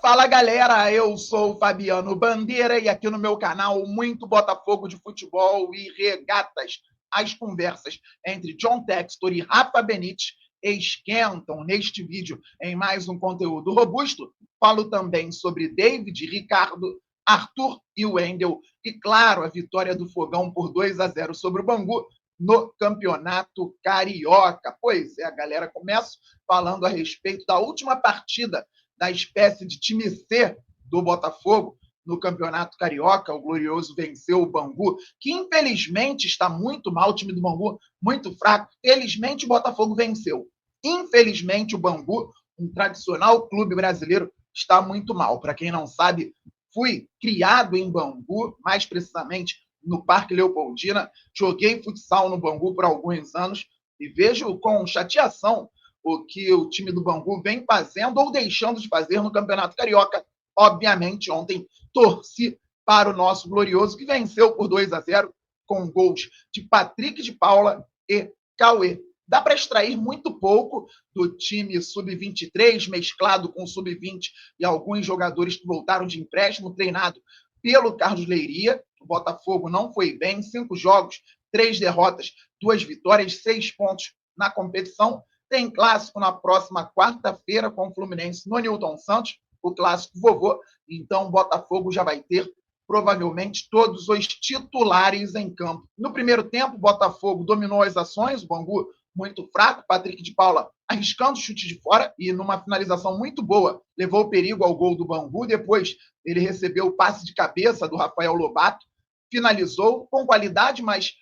Fala galera, eu sou o Fabiano Bandeira e aqui no meu canal muito Botafogo de futebol e regatas. As conversas entre John Textor e Rafa Benítez esquentam neste vídeo em mais um conteúdo robusto. Falo também sobre David, Ricardo, Arthur e Wendel e, claro, a vitória do Fogão por 2-0 sobre o Bangu no Campeonato Carioca. Pois é, galera, começo falando a respeito da última partida da espécie de time C do Botafogo no Campeonato Carioca. O Glorioso venceu o Bangu, que infelizmente está muito mal, o time do Bangu muito fraco. Felizmente o Botafogo venceu. Infelizmente o Bangu, um tradicional clube brasileiro, está muito mal. Para quem não sabe, fui criado em Bangu, mais precisamente no Parque Leopoldina. Joguei futsal no Bangu por alguns anos e vejo com chateação o que o time do Bangu vem fazendo ou deixando de fazer no Campeonato Carioca. Obviamente, ontem torci para o nosso Glorioso, que venceu por 2-0 com gols de Patrick de Paula e Cauê. Dá para extrair muito pouco do time sub-23, mesclado com sub-20 e alguns jogadores que voltaram de empréstimo, treinado pelo Carlos Leiria. O Botafogo não foi bem, 5 jogos, 3 derrotas, 2 vitórias, 6 pontos na competição. Tem clássico na próxima quarta-feira com o Fluminense no Newton Santos, o clássico vovô. Então, o Botafogo já vai ter provavelmente todos os titulares em campo. No primeiro tempo, o Botafogo dominou as ações, o Bangu muito fraco, Patrick de Paula arriscando chute de fora e numa finalização muito boa, levou o perigo ao gol do Bangu. Depois, ele recebeu o passe de cabeça do Rafael Lobato, finalizou com qualidade, mas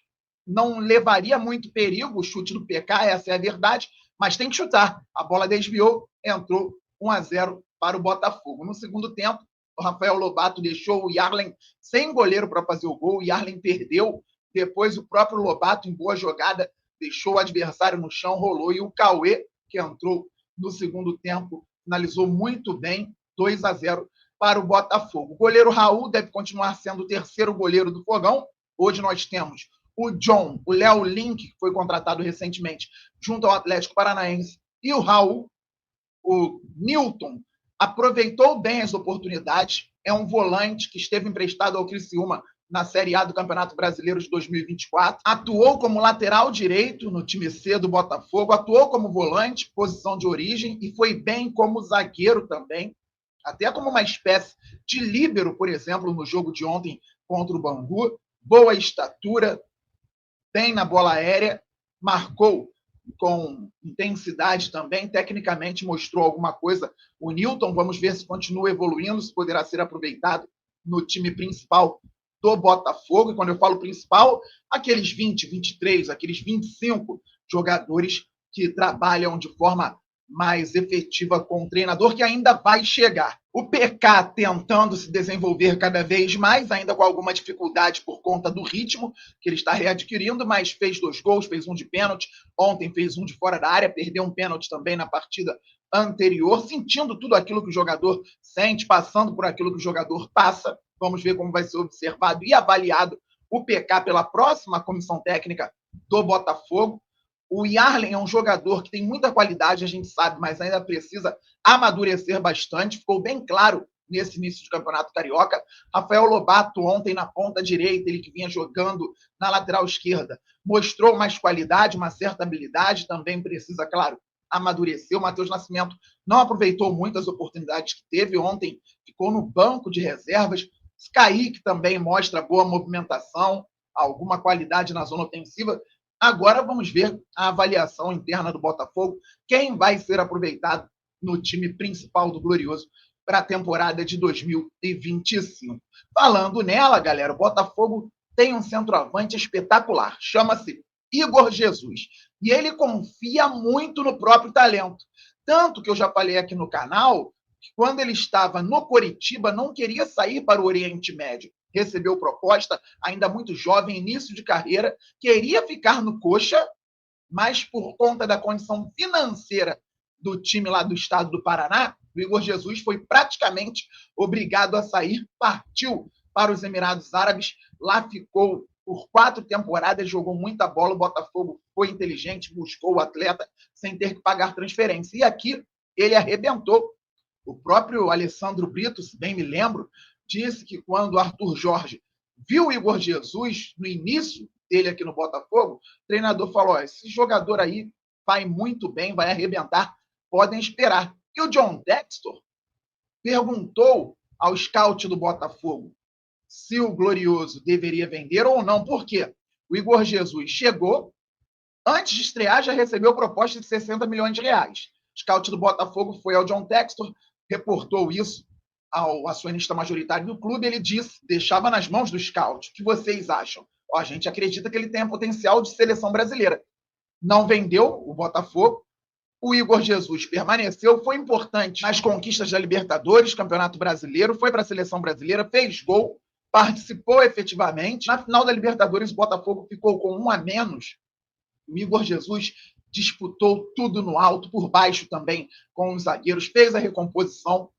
não levaria muito perigo o chute do PK, essa é a verdade, mas tem que chutar. A bola desviou, entrou 1-0 para o Botafogo. No segundo tempo, o Rafael Lobato deixou o Yarlen sem goleiro para fazer o gol, o Yarlen perdeu, depois o próprio Lobato, em boa jogada, deixou o adversário no chão, rolou, e o Cauê, que entrou no segundo tempo, finalizou muito bem, 2-0 para o Botafogo. O goleiro Raul deve continuar sendo o terceiro goleiro do Fogão. Hoje nós temos o John, o Léo Link, que foi contratado recentemente junto ao Atlético Paranaense, e o Raul. O Newton aproveitou bem as oportunidades, é um volante que esteve emprestado ao Criciúma na Série A do Campeonato Brasileiro de 2024, atuou como lateral direito no time C do Botafogo, atuou como volante, posição de origem, e foi bem como zagueiro também, até como uma espécie de líbero, por exemplo, no jogo de ontem contra o Bangu. Boa estatura, tem na bola aérea, marcou com intensidade também, tecnicamente mostrou alguma coisa. O Newton, vamos ver se continua evoluindo, se poderá ser aproveitado no time principal do Botafogo. E quando eu falo principal, aqueles 20, 23, aqueles 25 jogadores que trabalham de forma mais efetiva com o treinador, que ainda vai chegar. O PK tentando se desenvolver cada vez mais, ainda com alguma dificuldade por conta do ritmo que ele está readquirindo, mas fez 2 gols, fez um de pênalti, ontem fez um de fora da área, perdeu um pênalti também na partida anterior, sentindo tudo aquilo que o jogador sente, passando por aquilo que o jogador passa. Vamos ver como vai ser observado e avaliado o PK pela próxima comissão técnica do Botafogo. O Yarlen é um jogador que tem muita qualidade, a gente sabe, mas ainda precisa amadurecer bastante. Ficou bem claro nesse início de Campeonato Carioca. Rafael Lobato, ontem na ponta direita, ele que vinha jogando na lateral esquerda, mostrou mais qualidade, uma certa habilidade, também precisa, claro, amadurecer. O Matheus Nascimento não aproveitou muitas oportunidades que teve ontem, ficou no banco de reservas. Kaique também mostra boa movimentação, alguma qualidade na zona ofensiva. Agora vamos ver a avaliação interna do Botafogo, quem vai ser aproveitado no time principal do Glorioso para a temporada de 2025. Falando nela, galera, o Botafogo tem um centroavante espetacular, chama-se Igor Jesus, e ele confia muito no próprio talento. Tanto que eu já falei aqui no canal que quando ele estava no Coritiba não queria sair para o Oriente Médio. Recebeu proposta, ainda muito jovem, início de carreira, queria ficar no Coxa, mas por conta da condição financeira do time lá do estado do Paraná, o Igor Jesus foi praticamente obrigado a sair, partiu para os Emirados Árabes, lá ficou por 4 temporadas, jogou muita bola, o Botafogo foi inteligente, buscou o atleta sem ter que pagar transferência. E aqui ele arrebentou, O próprio Alessandro Brito, se bem me lembro, disse que quando o Arthur Jorge viu o Igor Jesus no início dele aqui no Botafogo, o treinador falou: esse jogador aí vai muito bem, vai arrebentar, podem esperar. E o John Textor perguntou ao scout do Botafogo se o Glorioso deveria vender ou não. Por quê? O Igor Jesus chegou, antes de estrear, já recebeu proposta de 60 milhões de reais. O scout do Botafogo foi ao John Textor, reportou isso ao acionista majoritário do clube. Ele disse, deixava nas mãos do scout. O que vocês acham? A gente acredita que ele tem potencial de seleção brasileira. Não vendeu o Botafogo. O Igor Jesus permaneceu, foi importante nas conquistas da Libertadores, Campeonato Brasileiro, foi para a seleção brasileira, fez gol, participou efetivamente. Na final da Libertadores, o Botafogo ficou com 1 a menos. O Igor Jesus disputou tudo no alto, por baixo também, com os zagueiros, fez a recomposição.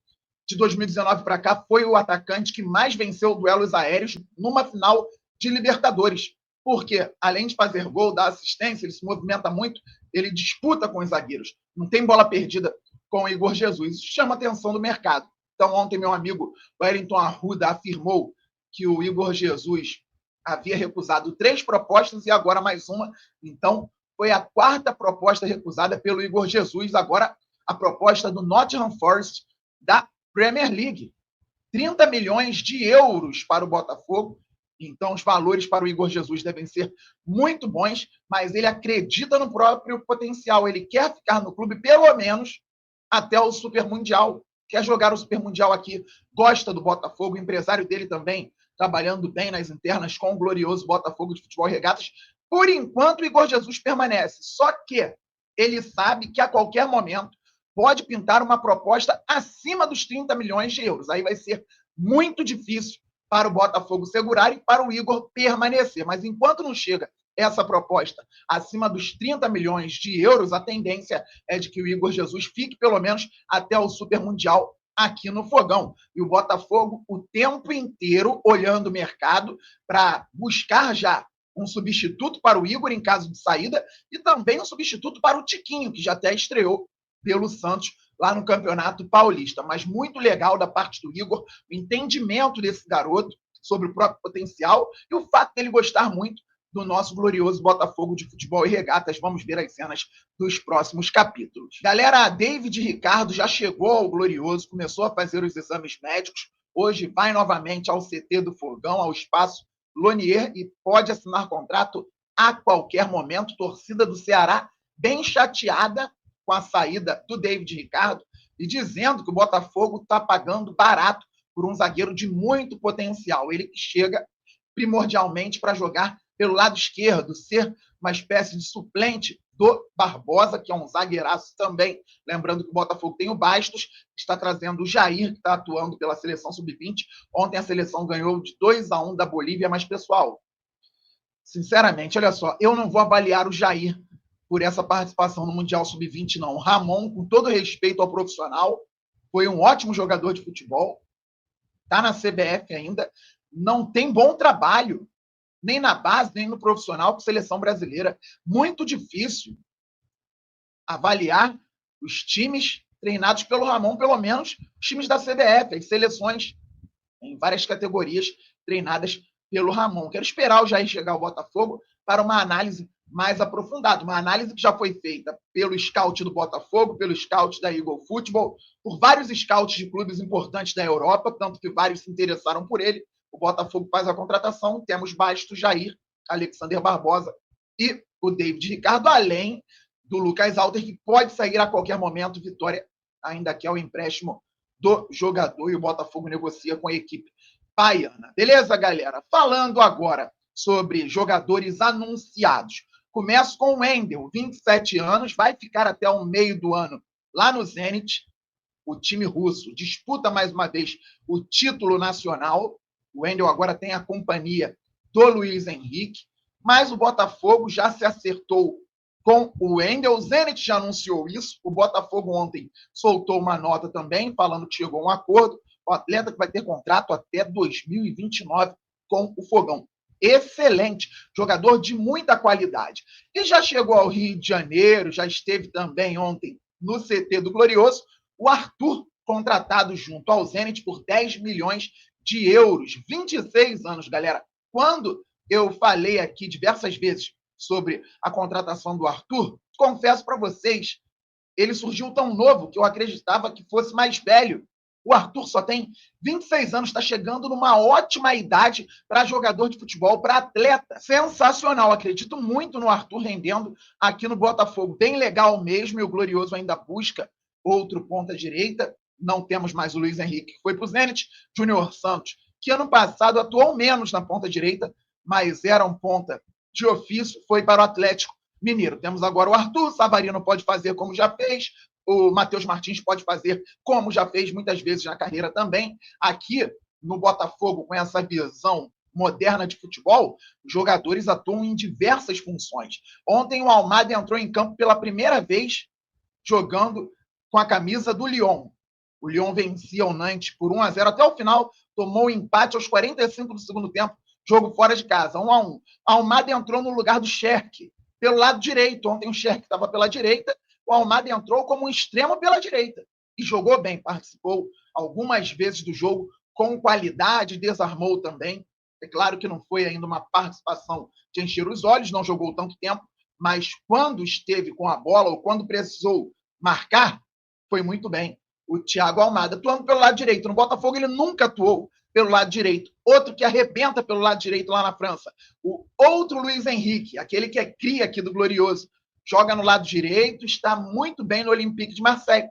De 2019 para cá, foi o atacante que mais venceu duelos aéreos numa final de Libertadores. Porque, além de fazer gol, dar assistência, ele se movimenta muito, ele disputa com os zagueiros. Não tem bola perdida com o Igor Jesus. Isso chama a atenção do mercado. Então, ontem, meu amigo Wellington Arruda afirmou que o Igor Jesus havia recusado 3 propostas e agora mais uma. Então, foi a 4ª proposta recusada pelo Igor Jesus. Agora, a proposta do Nottingham Forest da Premier League. 30 milhões de euros para o Botafogo. Então, os valores para o Igor Jesus devem ser muito bons, mas ele acredita no próprio potencial. Ele quer ficar no clube, pelo menos, até o Super Mundial. Quer jogar o Super Mundial aqui, gosta do Botafogo, o empresário dele também, trabalhando bem nas internas com o glorioso Botafogo de Futebol e Regatas. Por enquanto, o Igor Jesus permanece. Só que ele sabe que a qualquer momento pode pintar uma proposta acima dos 30 milhões de euros. Aí vai ser muito difícil para o Botafogo segurar e para o Igor permanecer. Mas enquanto não chega essa proposta acima dos 30 milhões de euros, a tendência é de que o Igor Jesus fique pelo menos até o Super Mundial aqui no Fogão. E o Botafogo o tempo inteiro olhando o mercado para buscar já um substituto para o Igor em caso de saída e também um substituto para o Tiquinho, que já até estreou pelo Santos lá no Campeonato Paulista. Mas muito legal da parte do Igor, o entendimento desse garoto sobre o próprio potencial e o fato dele gostar muito do nosso glorioso Botafogo de Futebol e Regatas. Vamos ver as cenas dos próximos capítulos. Galera, David Ricardo já chegou ao glorioso, começou a fazer os exames médicos, hoje vai novamente ao CT do Fogão, ao espaço Lonier, e pode assinar contrato a qualquer momento. Torcida do Ceará bem chateada com a saída do David Ricardo e dizendo que o Botafogo está pagando barato por um zagueiro de muito potencial. Ele que chega primordialmente para jogar pelo lado esquerdo, ser uma espécie de suplente do Barbosa, que é um zagueiraço também. Lembrando que o Botafogo tem o Bastos, está trazendo o Jair, que está atuando pela seleção sub-20. Ontem a seleção ganhou de 2-1 da Bolívia, mas, pessoal, sinceramente, olha só, eu não vou avaliar o Jair por essa participação no Mundial Sub-20, não. O Ramon, com todo respeito ao profissional, foi um ótimo jogador de futebol, está na CBF ainda, não tem bom trabalho, nem na base, nem no profissional, com seleção brasileira. Muito difícil avaliar os times treinados pelo Ramon, pelo menos os times da CBF, as seleções em várias categorias treinadas pelo Ramon. Quero esperar o Jair chegar ao Botafogo para uma análise mais aprofundada, uma análise que já foi feita pelo scout do Botafogo, pelo scout da Eagle Football, por vários scouts de clubes importantes da Europa, tanto que vários se interessaram por ele. O Botafogo faz a contratação, temos Bastos, Jair, Alexander Barbosa e o David Ricardo, além do Lucas Alter, que pode sair a qualquer momento. Vitória ainda quer o empréstimo do jogador e o Botafogo negocia com a equipe baiana. Beleza, galera? Falando agora sobre jogadores anunciados. Começo com o Wendel, 27 anos, vai ficar até o meio do ano lá no Zenit. O time russo disputa mais uma vez o título nacional. O Wendel agora tem a companhia do Luiz Henrique, mas o Botafogo já se acertou com o Wendel. O Zenit já anunciou isso. O Botafogo ontem soltou uma nota também, falando que chegou a um acordo. O atleta que vai ter contrato até 2029 com o Fogão. Excelente, jogador de muita qualidade. E já chegou ao Rio de Janeiro, já esteve também ontem no CT do Glorioso, o Arthur contratado junto ao Zenit por 10 milhões de euros. 26 anos, galera. Quando eu falei aqui diversas vezes sobre a contratação do Arthur, confesso para vocês, ele surgiu tão novo que eu acreditava que fosse mais velho. O Arthur só tem 26 anos, está chegando numa ótima idade para jogador de futebol, para atleta. Sensacional, acredito muito no Arthur rendendo aqui no Botafogo. Bem legal mesmo, e o Glorioso ainda busca outro ponta-direita. Não temos mais o Luiz Henrique, que foi para o Zenit. Júnior Santos, que ano passado atuou menos na ponta-direita, mas era um ponta de ofício, foi para o Atlético Mineiro. Temos agora o Arthur, Savarino pode fazer como já fez, o Matheus Martins pode fazer como já fez muitas vezes na carreira também. Aqui no Botafogo, com essa visão moderna de futebol, os jogadores atuam em diversas funções. Ontem o Almada entrou em campo pela primeira vez jogando com a camisa do Lyon. O Lyon vencia o Nantes por 1-0 até o final, tomou o empate aos 45 do segundo tempo, jogo fora de casa, 1-1. Almada entrou no lugar do Cherki, pelo lado direito. Ontem o Cherki estava pela direita, o Almada entrou como um extremo pela direita e jogou bem, participou algumas vezes do jogo com qualidade, desarmou também. É claro que não foi ainda uma participação de encher os olhos, não jogou tanto tempo, mas quando esteve com a bola ou quando precisou marcar, foi muito bem. O Thiago Almada atuando pelo lado direito. No Botafogo ele nunca atuou pelo lado direito. Outro que arrebenta pelo lado direito lá na França. O outro Luiz Henrique, aquele que é cria aqui do Glorioso, joga no lado direito, está muito bem no Olympique de Marseille.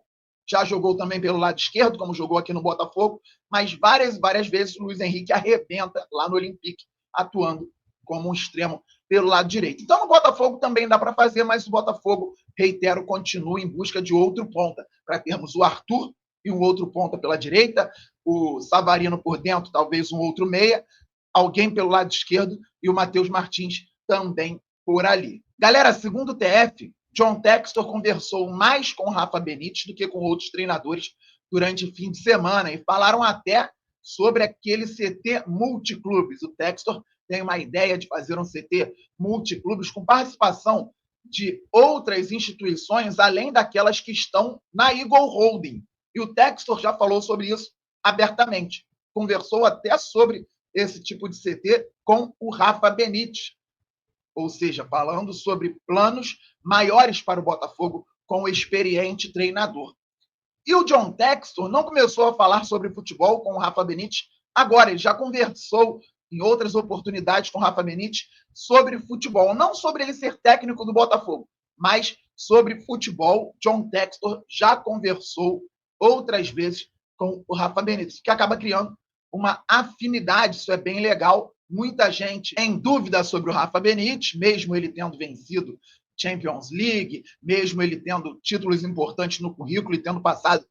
Já jogou também pelo lado esquerdo, como jogou aqui no Botafogo, mas várias vezes o Luiz Henrique arrebenta lá no Olympique, atuando como um extremo pelo lado direito. Então no Botafogo também dá para fazer, mas o Botafogo, reitero, continua em busca de outro ponta, para termos o Arthur e um outro ponta pela direita, o Savarino por dentro, talvez um outro meia, alguém pelo lado esquerdo e o Matheus Martins também por ali. Galera, segundo o TF, John Textor conversou mais com o Rafa Benítez do que com outros treinadores durante o fim de semana e falaram até sobre aquele CT multiclubes. O Textor tem uma ideia de fazer um CT multiclubes com participação de outras instituições, além daquelas que estão na Eagle Holding. E o Textor já falou sobre isso abertamente. Conversou até sobre esse tipo de CT com o Rafa Benítez, ou seja, falando sobre planos maiores para o Botafogo com o experiente treinador. E o John Textor não começou a falar sobre futebol com o Rafa Benítez agora, ele já conversou em outras oportunidades com o Rafa Benítez sobre futebol, não sobre ele ser técnico do Botafogo, mas sobre futebol. John Textor já conversou outras vezes com o Rafa Benítez, que acaba criando uma afinidade, isso é bem legal. Muita gente em dúvida sobre o Rafa Benítez, mesmo ele tendo vencido Champions League, mesmo ele tendo títulos importantes no currículo e tendo passado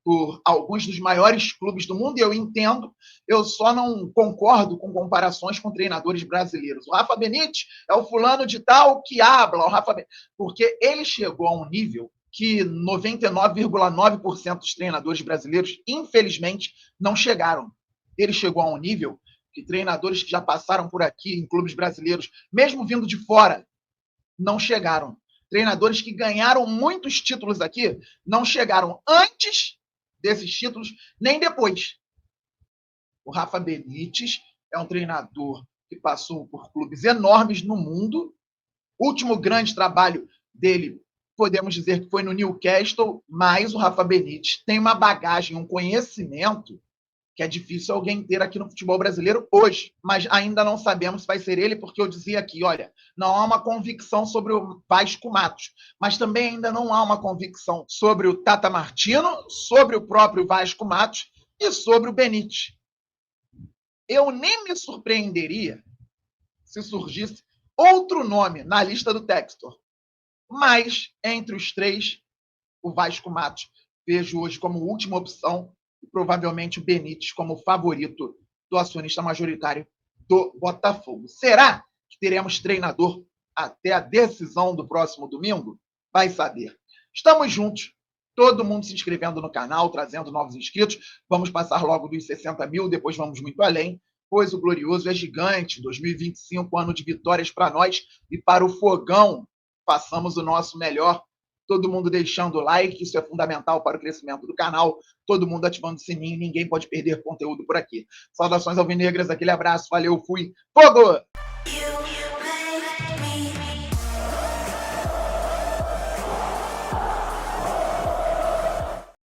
por alguns dos maiores clubes do mundo, e eu entendo, eu só não concordo com comparações com treinadores brasileiros. O Rafa Benítez é o fulano de tal que habla, o Rafa Benítez, porque ele chegou a um nível que 99,9% dos treinadores brasileiros, infelizmente, não chegaram. Ele chegou a um nível que treinadores que já passaram por aqui em clubes brasileiros, mesmo vindo de fora, não chegaram. Treinadores que ganharam muitos títulos aqui não chegaram antes desses títulos, nem depois. O Rafa Benítez é um treinador que passou por clubes enormes no mundo. O último grande trabalho dele, podemos dizer que foi no Newcastle, mas o Rafa Benítez tem uma bagagem, um conhecimento que é difícil alguém ter aqui no futebol brasileiro hoje, mas ainda não sabemos se vai ser ele, porque eu dizia aqui, olha, não há uma convicção sobre o Vasco Matos, mas também ainda não há uma convicção sobre o Tata Martino, sobre o próprio Vasco Matos e sobre o Benítez. Eu nem me surpreenderia se surgisse outro nome na lista do Textor, mas entre os três, o Vasco Matos vejo hoje como última opção, provavelmente o Benítez como favorito do acionista majoritário do Botafogo. Será que teremos treinador até a decisão do próximo domingo? Vai saber. Estamos juntos, todo mundo se inscrevendo no canal, trazendo novos inscritos. Vamos passar logo dos 60 mil, depois vamos muito além, pois o Glorioso é gigante. 2025, ano de vitórias para nós e para o Fogão. Façamos o nosso melhor todo mundo deixando o like, isso é fundamental para o crescimento do canal, todo mundo ativando o sininho, ninguém pode perder conteúdo por aqui. Saudações alvinegras, aquele abraço, valeu, fui, fogo!